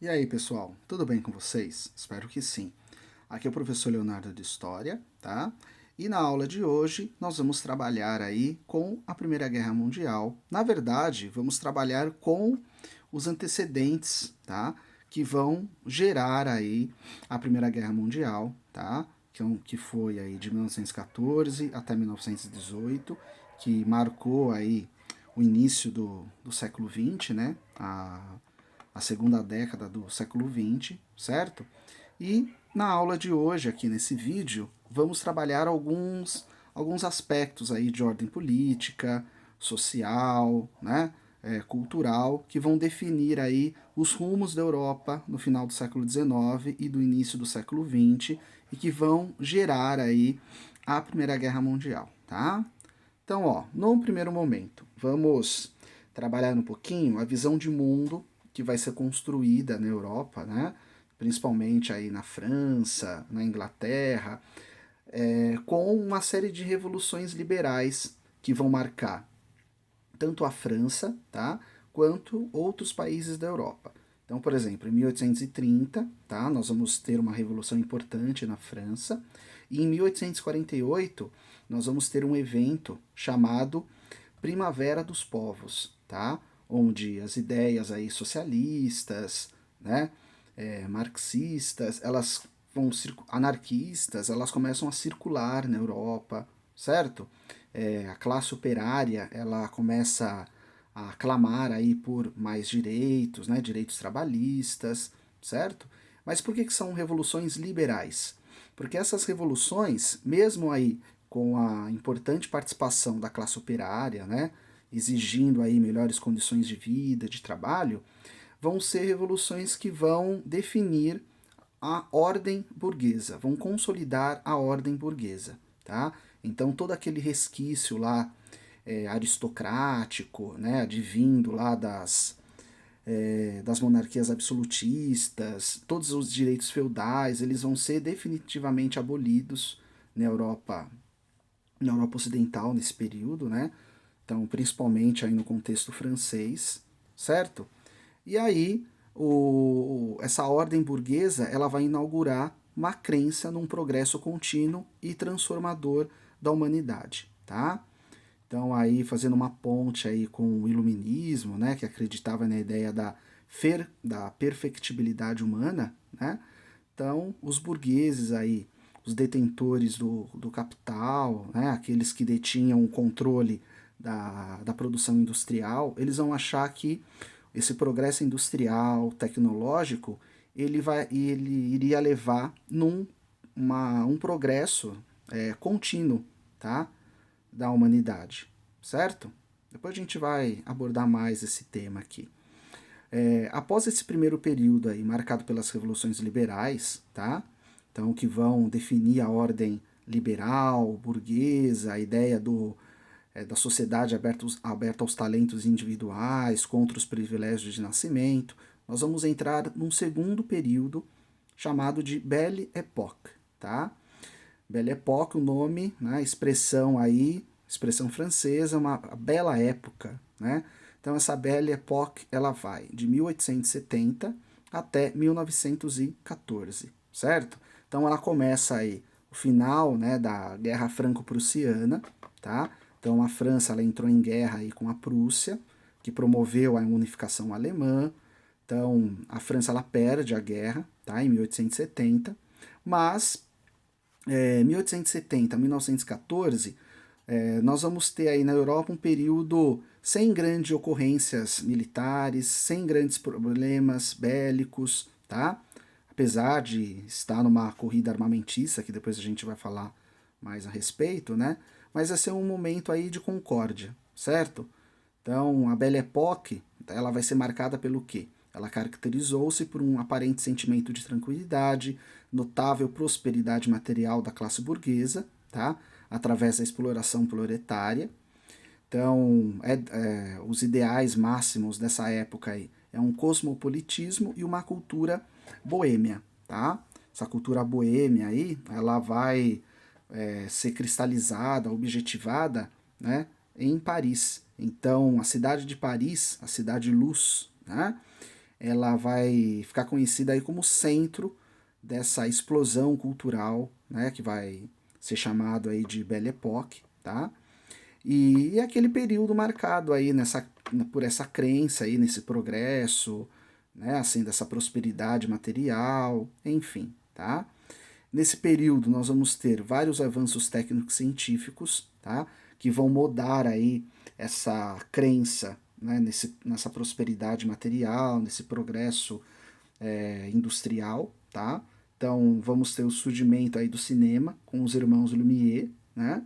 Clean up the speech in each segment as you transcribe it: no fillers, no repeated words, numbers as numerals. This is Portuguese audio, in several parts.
E aí, pessoal, tudo bem com vocês? Espero que sim. Aqui é o professor Leonardo de História, tá? E na aula de hoje nós vamos trabalhar aí com a Primeira Guerra Mundial. Na verdade, vamos trabalhar com os antecedentes, tá? Que vão gerar aí a Primeira Guerra Mundial, tá? Que foi aí de 1914 até 1918, que marcou aí o início do século XX, né? A segunda década do século XX, certo? E na aula de hoje, aqui nesse vídeo, vamos trabalhar alguns aspectos aí de ordem política, social, né, cultural, que vão definir aí os rumos da Europa no final do século XIX e do início do século XX e que vão gerar aí a Primeira Guerra Mundial, tá? Então, ó, num primeiro momento, vamos trabalhar um pouquinho a visão de mundo que vai ser construída na Europa, né? Principalmente aí na França, na Inglaterra, com uma série de revoluções liberais que vão marcar tanto a França, tá, quanto outros países da Europa. Então, por exemplo, em 1830, tá, nós vamos ter uma revolução importante na França, e em 1848 nós vamos ter um evento chamado Primavera dos Povos, tá, onde as ideias aí socialistas, né, marxistas, elas vão anarquistas, elas começam a circular na Europa, certo? A classe operária ela começa a clamar aí por mais direitos, né, direitos trabalhistas, certo? Mas por que são revoluções liberais? Porque essas revoluções, mesmo aí com a importante participação da classe operária, né, exigindo aí melhores condições de vida, de trabalho, vão ser revoluções que vão definir a ordem burguesa, vão consolidar a ordem burguesa, tá? Então todo aquele resquício lá aristocrático, né, advindo lá das monarquias absolutistas, todos os direitos feudais, eles vão ser definitivamente abolidos na Europa, na Europa Ocidental nesse período, né? Então, principalmente aí no contexto francês, certo? E aí, essa ordem burguesa ela vai inaugurar uma crença num progresso contínuo e transformador da humanidade, tá? Então, aí fazendo uma ponte aí com o iluminismo, né, que acreditava na ideia da perfectibilidade humana, né? Então, os burgueses aí, os detentores do capital, né, aqueles que detinham o controle da produção industrial, eles vão achar que esse progresso industrial, tecnológico, ele iria levar um progresso contínuo, tá, da humanidade, certo? Depois a gente vai abordar mais esse tema aqui. Após esse primeiro período aí, marcado pelas revoluções liberais, tá? Então, que vão definir a ordem liberal, burguesa, a ideia da sociedade aberta aos talentos individuais, contra os privilégios de nascimento, nós vamos entrar num segundo período chamado de Belle Époque, tá? Belle Époque, o nome, né, expressão aí, expressão francesa, uma bela época, né? Então essa Belle Époque, ela vai de 1870 até 1914, certo? Então ela começa aí o final, né, da Guerra Franco-Prussiana, tá? Então a França ela entrou em guerra aí com a Prússia, que promoveu a unificação alemã. Então a França ela perde a guerra, tá? Em 1870, mas 1870 a 1914, nós vamos ter aí na Europa um período sem grandes ocorrências militares, sem grandes problemas bélicos, tá? Apesar de estar numa corrida armamentista, que depois a gente vai falar mais a respeito, né? Mas vai ser um momento aí de concórdia, certo? Então, a Belle Époque, ela vai ser marcada pelo quê? Ela caracterizou-se por um aparente sentimento de tranquilidade, notável prosperidade material da classe burguesa, tá? Através da exploração proletária. Então, os ideais máximos dessa época aí é um cosmopolitismo e uma cultura boêmia, tá? Essa cultura boêmia aí, ela vai ser cristalizada, objetivada, né, em Paris. Então, a cidade de Paris, a cidade luz, né, ela vai ficar conhecida aí como centro dessa explosão cultural, né, que vai ser chamado aí de Belle Époque, tá? E é aquele período marcado aí por essa crença aí nesse progresso, né, assim, dessa prosperidade material, enfim, tá? Nesse período nós vamos ter vários avanços técnicos científicos, tá? Que vão mudar aí essa crença, né, nessa prosperidade material, nesse progresso industrial, tá? Então vamos ter o surgimento aí do cinema com os irmãos Lumière, né?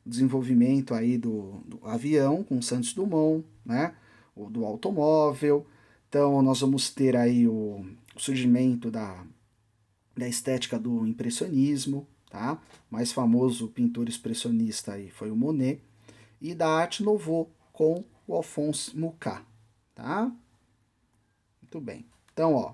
O desenvolvimento aí do avião com Santos Dumont, né? O do automóvel. Então nós vamos ter aí o surgimento da estética do impressionismo, tá? O mais famoso pintor expressionista aí foi o Monet, e da Arte Nouveau com o Alphonse Mucha, tá? Muito bem. Então, ó,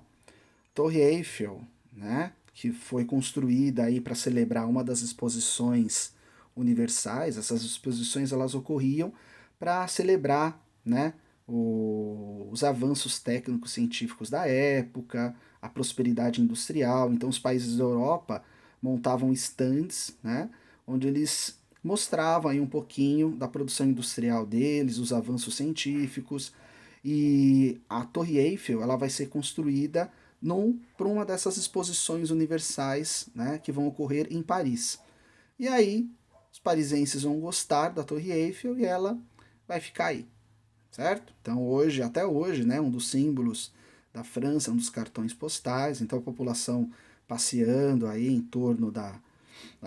Torre Eiffel, né, que foi construída aí para celebrar uma das exposições universais. Essas exposições elas ocorriam para celebrar, né, os avanços técnicos científicos da época, a prosperidade industrial. Então os países da Europa montavam estandes, né, onde eles mostravam aí um pouquinho da produção industrial deles, os avanços científicos. E a Torre Eiffel ela vai ser construída para uma dessas exposições universais, né, que vão ocorrer em Paris. E aí os parisienses vão gostar da Torre Eiffel e ela vai ficar aí, certo? Então hoje, até hoje, né, um dos símbolos da França, um dos cartões postais. Então a população passeando aí em torno da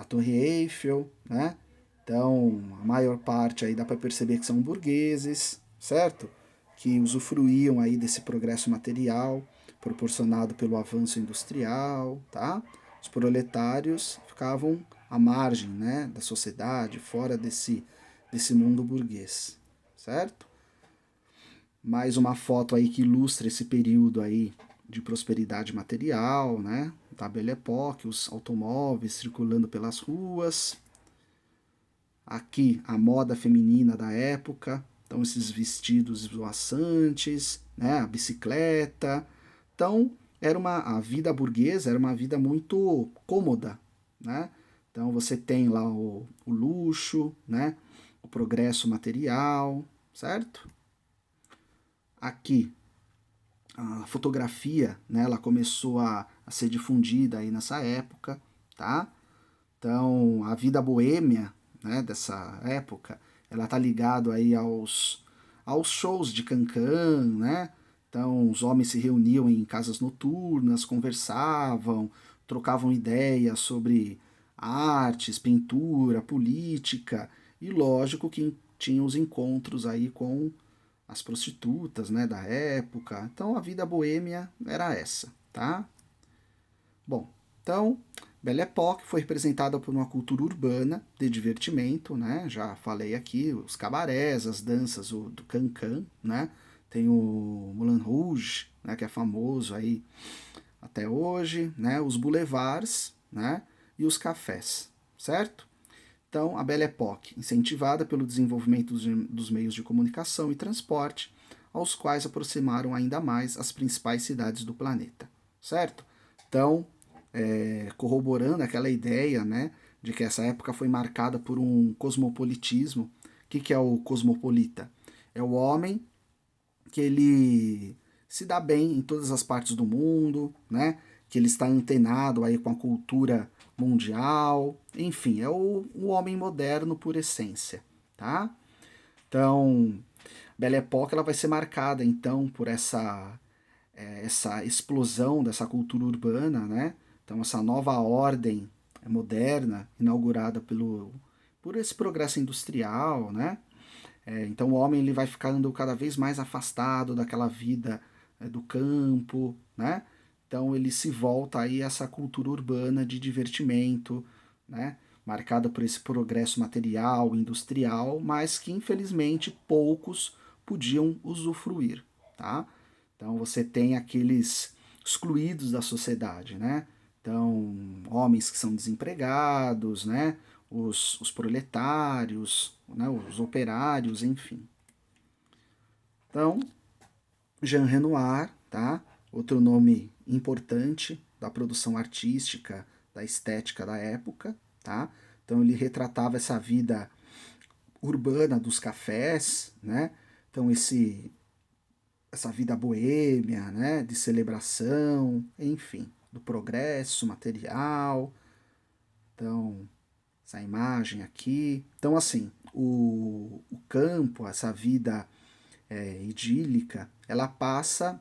Torre Eiffel, né? Então a maior parte aí dá para perceber que são burgueses, certo? Que usufruíam aí desse progresso material proporcionado pelo avanço industrial, tá? Os proletários ficavam à margem, né, da sociedade, fora desse mundo burguês, certo? Mais uma foto aí que ilustra esse período aí de prosperidade material, né? Da Belle Époque, os automóveis circulando pelas ruas. Aqui a moda feminina da época, então esses vestidos esvoaçantes, né? A bicicleta. Então a vida burguesa era uma vida muito cômoda, né? Então você tem lá o luxo, né? O progresso material, certo? Aqui a fotografia, né, ela começou a ser difundida aí nessa época, tá? Então, a vida boêmia, né, dessa época, ela tá ligado aí aos shows de cancan, né? Então, os homens se reuniam em casas noturnas, conversavam, trocavam ideias sobre artes, pintura, política, e lógico que tinham os encontros aí com as prostitutas, né, da época. Então a vida boêmia era essa, tá? Bom, então Belle Époque foi representada por uma cultura urbana de divertimento, né? Já falei aqui os cabarés, as danças do cancan, né? Tem o Moulin Rouge, né, que é famoso aí até hoje, né? Os boulevards, né? E os cafés, certo? Então, a Belle Époque, incentivada pelo desenvolvimento dos meios de comunicação e transporte, aos quais aproximaram ainda mais as principais cidades do planeta, certo? Então, corroborando aquela ideia, né, de que essa época foi marcada por um cosmopolitismo. O que é o cosmopolita? É o homem que ele se dá bem em todas as partes do mundo, né? Que ele está antenado aí com a cultura mundial, enfim, é o homem moderno por essência, tá? Então, Belle Époque ela vai ser marcada então por essa explosão dessa cultura urbana, né? Então essa nova ordem moderna inaugurada por esse progresso industrial, né? Então o homem ele vai ficando cada vez mais afastado daquela vida do campo, né? Então ele se volta aí a essa cultura urbana de divertimento, né? Marcada por esse progresso material, industrial, mas que infelizmente poucos podiam usufruir, tá? Então você tem aqueles excluídos da sociedade, né? Então, homens que são desempregados, né? Os proletários, né? Os operários, enfim. Então, Jean Renoir, tá? outro nome importante da produção artística, da estética da época, tá? Então ele retratava essa vida urbana dos cafés, né? Então essa vida boêmia, né? De celebração, enfim, do progresso material. Então, essa imagem aqui. Então, assim, o campo, essa vida idílica, ela passa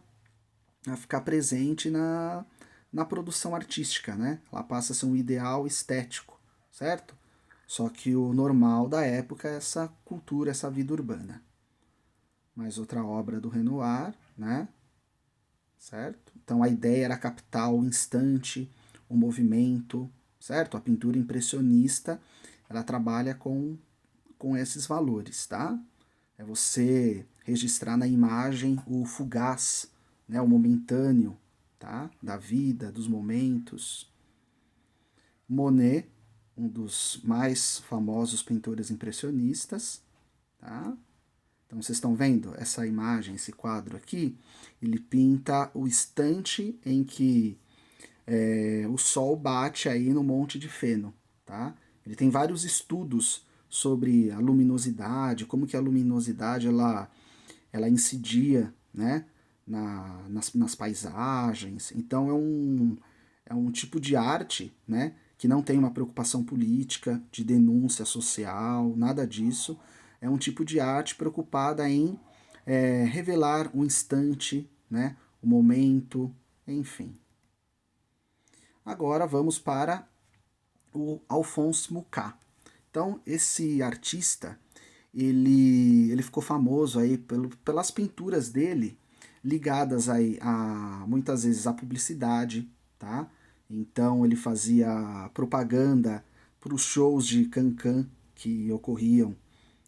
a ficar presente na produção artística, né? Ela passa a ser um ideal estético, certo? Só que o normal da época é essa cultura, essa vida urbana. Mais outra obra do Renoir, né? Certo? Então a ideia era captar o instante, o movimento, certo? A pintura impressionista, ela trabalha com esses valores, tá? É você registrar na imagem o fugaz, né? O momentâneo, tá? Da vida, dos momentos. Monet, um dos mais famosos pintores impressionistas, tá? Então vocês estão vendo essa imagem, esse quadro aqui? Ele pinta o instante em que o sol bate aí no Monte de Feno, tá? Ele tem vários estudos sobre a luminosidade, como que a luminosidade ela incidia, né, nas paisagens. Então é um tipo de arte, né, que não tem uma preocupação política, de denúncia social, nada disso. É um tipo de arte preocupada em revelar o instante, né, o momento, enfim. Agora vamos para o Alphonse Mucha. Então, esse artista, ele ficou famoso aí pelas pinturas dele, ligadas aí muitas vezes à publicidade, tá? Então ele fazia propaganda para os shows de cancan que ocorriam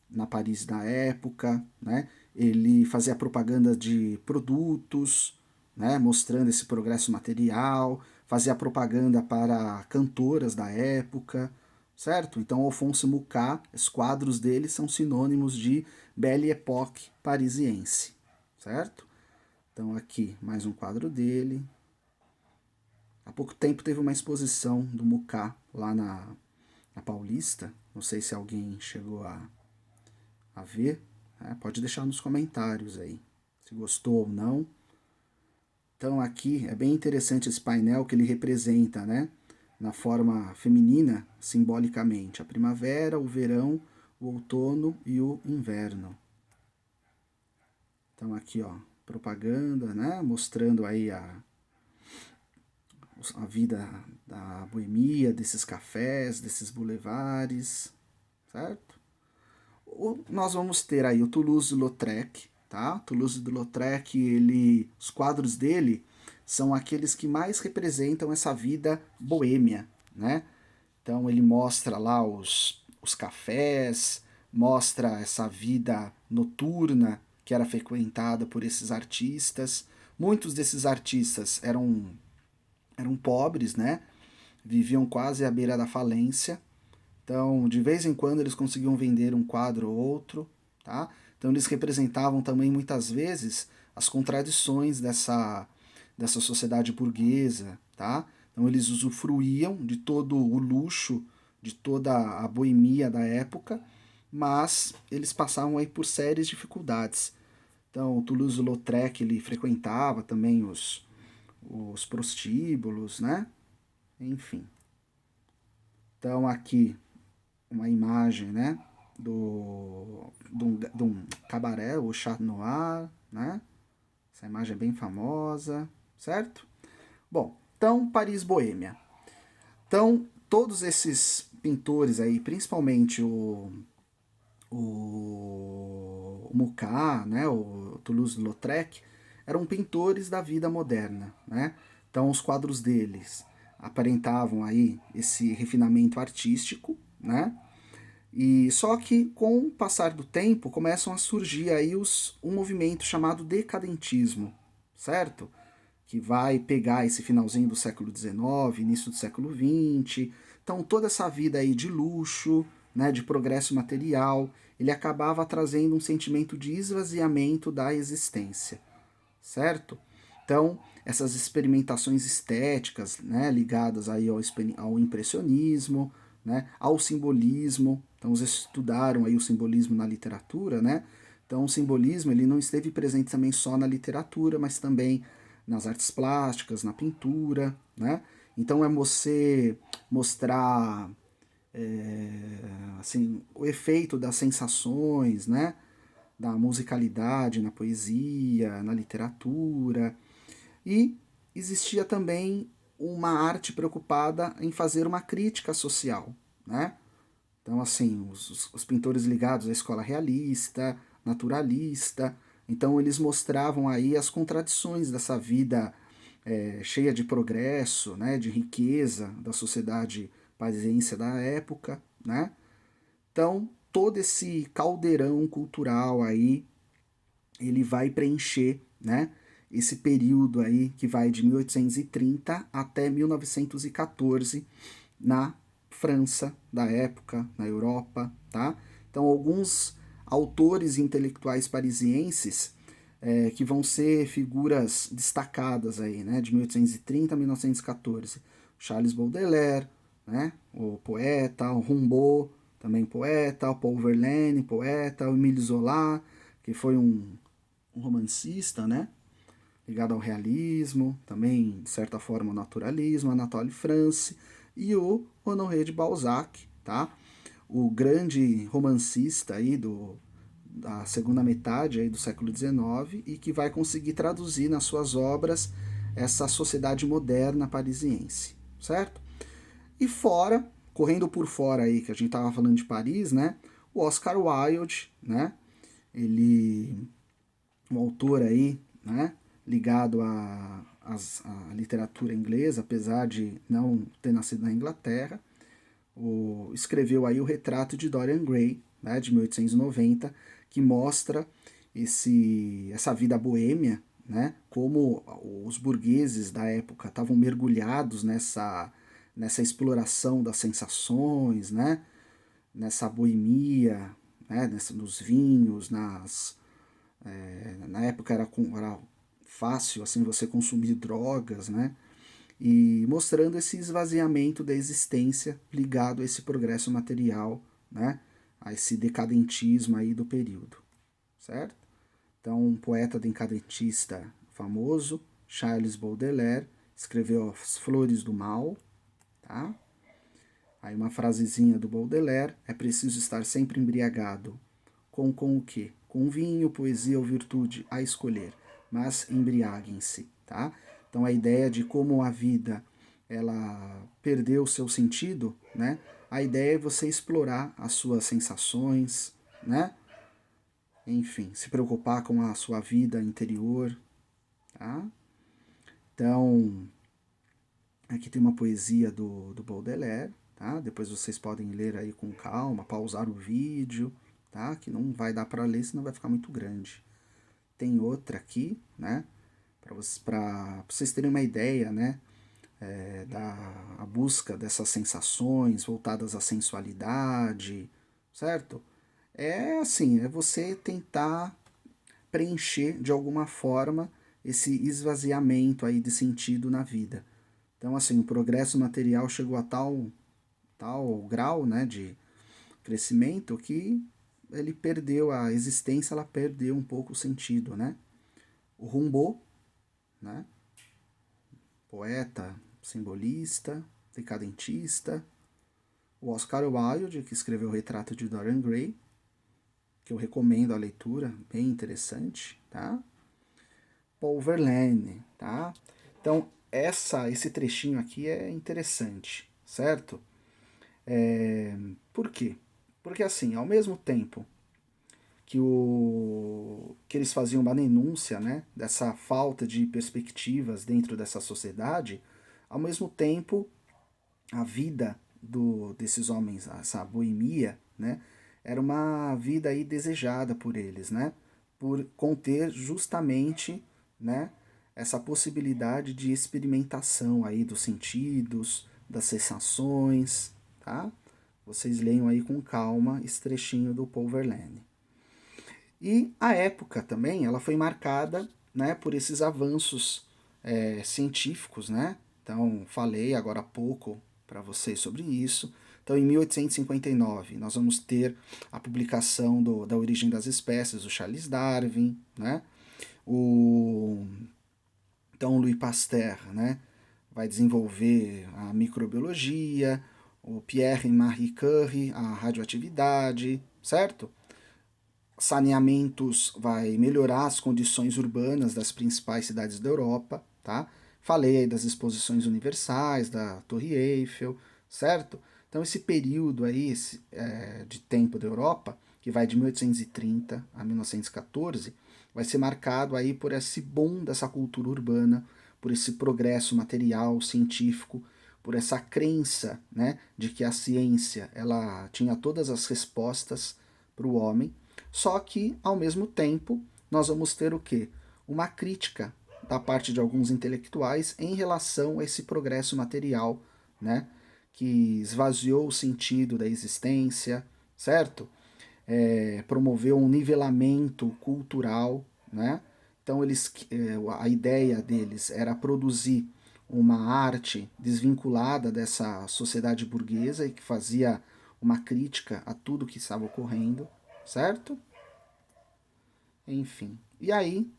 na Paris da época, né? Ele fazia propaganda de produtos, né? Mostrando esse progresso material, fazia propaganda para cantoras da época, certo? Então Alphonse Mucha, os quadros dele são sinônimos de Belle Époque parisiense, certo? Então aqui mais um quadro dele. Há pouco tempo teve uma exposição do Mucha lá na Paulista. Não sei se alguém chegou a ver, né? Pode deixar nos comentários aí, se gostou ou não. Então aqui é bem interessante esse painel que ele representa, né? Na forma feminina, simbolicamente, a primavera, o verão, o outono e o inverno. Então aqui, ó, propaganda, né? Mostrando aí a vida da boemia, desses cafés, desses bulevares, certo? Nós vamos ter aí o Toulouse-Lautrec, tá? Toulouse-Lautrec, os quadros dele são aqueles que mais representam essa vida boêmia, né? Então ele mostra lá os cafés, mostra essa vida noturna que era frequentada por esses artistas. Muitos desses artistas eram pobres, né? Viviam quase à beira da falência. Então, de vez em quando eles conseguiam vender um quadro ou outro, tá? Então eles representavam também muitas vezes as contradições dessa sociedade burguesa, tá? Então eles usufruíam de todo o luxo, de toda a boemia da época, mas eles passavam aí por sérias dificuldades. Então, Toulouse-Lautrec, ele frequentava também os prostíbulos, né? Enfim. Então aqui uma imagem, né, de um cabaré, o Chat Noir, né? Essa imagem é bem famosa, certo? Bom, então Paris Boêmia. Então todos esses pintores aí, principalmente o Mucha, né, o Toulouse-Lautrec, eram pintores da vida moderna, né? Então os quadros deles aparentavam aí esse refinamento artístico, né? E só que com o passar do tempo começam a surgir aí um movimento chamado decadentismo, certo? Que vai pegar esse finalzinho do século XIX, início do século XX. Então toda essa vida aí de luxo, né, de progresso material, ele acabava trazendo um sentimento de esvaziamento da existência, certo? Então, essas experimentações estéticas, né, ligadas aí ao impressionismo, né, ao simbolismo. Então, eles estudaram aí o simbolismo na literatura, né? Então, o simbolismo ele não esteve presente também só na literatura, mas também nas artes plásticas, na pintura, né? Então, é você mostrar assim, o efeito das sensações, né? Da musicalidade na poesia, na literatura. E existia também uma arte preocupada em fazer uma crítica social, né? Então, assim, os pintores ligados à escola realista, naturalista, então eles mostravam aí as contradições dessa vida cheia de progresso, né, de riqueza da sociedade parisiense da época, né? Então, todo esse caldeirão cultural aí, ele vai preencher, né, esse período aí que vai de 1830 até 1914 na França da época, na Europa, tá? Então, alguns autores intelectuais parisienses que vão ser figuras destacadas aí, né, de 1830 a 1914. Charles Baudelaire, né, o poeta, o Rimbaud, também poeta, o Paul Verlaine, poeta, o Émile Zola, que foi um romancista, né, ligado ao realismo, também, de certa forma, ao naturalismo, Anatole France, e o Honoré de Balzac, tá? O grande romancista aí da segunda metade aí do século XIX e que vai conseguir traduzir nas suas obras essa sociedade moderna parisiense, certo? E fora, correndo por fora aí, que a gente estava falando de Paris, né? O Oscar Wilde, né? Ele, um autor aí, né? Ligado à literatura inglesa, apesar de não ter nascido na Inglaterra, escreveu aí o Retrato de Dorian Gray, né, de 1890, que mostra essa vida boêmia, né, como os burgueses da época estavam mergulhados nessa exploração das sensações, né, nessa boemia, né, nos vinhos, na época era fácil assim você consumir drogas, né, e mostrando esse esvaziamento da existência ligado a esse progresso material, né, a esse decadentismo aí do período, certo? Então, um poeta decadentista famoso, Charles Baudelaire, escreveu As Flores do Mal, tá? Aí uma frasezinha do Baudelaire: é preciso estar sempre embriagado. Com o quê? Com vinho, poesia ou virtude a escolher, mas embriaguem-se, tá? Então a ideia de como a vida ela perdeu o seu sentido, né? A ideia é você explorar as suas sensações, né? Enfim, se preocupar com a sua vida interior, tá? Então, aqui tem uma poesia do Baudelaire, tá? Depois vocês podem ler aí com calma, pausar o vídeo, tá? Que não vai dar para ler, senão vai ficar muito grande. Tem outra aqui, né? Para vocês terem uma ideia, né? Da a busca dessas sensações voltadas à sensualidade, certo? É assim, é você tentar preencher de alguma forma esse esvaziamento aí de sentido na vida. Então, assim, o progresso material chegou a tal grau, né, de crescimento que ele perdeu a existência, ela perdeu um pouco o sentido, né? O Rimbaud, né, poeta, simbolista, decadentista, o Oscar Wilde, que escreveu o Retrato de Dorian Gray, que eu recomendo a leitura, bem interessante, tá? Paul Verlaine, tá? Então, esse trechinho aqui é interessante, certo? Por quê? Porque assim, ao mesmo tempo que eles faziam uma denúncia, né, dessa falta de perspectivas dentro dessa sociedade, ao mesmo tempo a vida desses homens, essa boemia, né, era uma vida aí desejada por eles, né, por conter justamente, né, essa possibilidade de experimentação aí dos sentidos, das sensações, tá? Vocês leiam aí com calma esse trechinho do Paul Verlaine. E a época também, ela foi marcada, né, por esses avanços, científicos, né? Então, falei agora há pouco para vocês sobre isso. Então, em 1859, nós vamos ter a publicação da Origem das Espécies, do Charles Darwin, né? O, então, Louis Pasteur, né? Vai desenvolver a microbiologia, o Pierre-Marie Curie, a radioatividade, certo? Saneamentos vai melhorar as condições urbanas das principais cidades da Europa, tá? Falei aí das exposições universais, da Torre Eiffel, certo? Então esse período aí de tempo da Europa, que vai de 1830 a 1914, vai ser marcado aí por esse boom dessa cultura urbana, por esse progresso material, científico, por essa crença, né, de que a ciência ela tinha todas as respostas para o homem. Só que, ao mesmo tempo, nós vamos ter o quê? Uma crítica da parte de alguns intelectuais em relação a esse progresso material, né? Que esvaziou o sentido da existência, certo? Promoveu um nivelamento cultural, né? Então a ideia deles era produzir uma arte desvinculada dessa sociedade burguesa e que fazia uma crítica a tudo que estava ocorrendo, certo? Enfim. E aí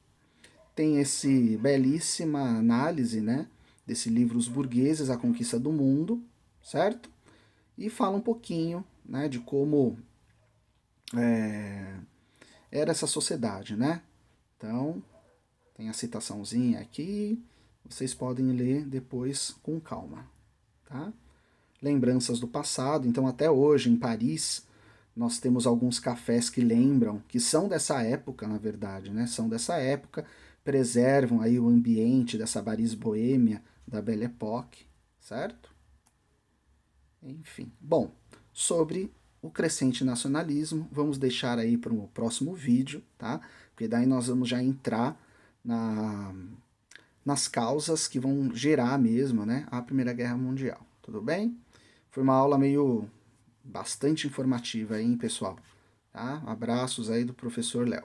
tem esse belíssima análise, né, desse livro Os Burgueses, A Conquista do Mundo, certo? E fala um pouquinho, né, de como era essa sociedade, né? Então, tem a citaçãozinha aqui, vocês podem ler depois com calma, tá? Lembranças do passado, então até hoje em Paris nós temos alguns cafés que lembram, que são dessa época, na verdade, né? São dessa época, preservam aí o ambiente dessa Paris boêmia da Belle Époque, certo? Enfim. Bom, sobre o crescente nacionalismo, vamos deixar aí para o próximo vídeo, tá? Porque daí nós vamos já entrar nas causas que vão gerar mesmo, né, a Primeira Guerra Mundial. Tudo bem? Foi uma aula meio bastante informativa aí, hein, pessoal? Tá? Abraços aí do professor Léo.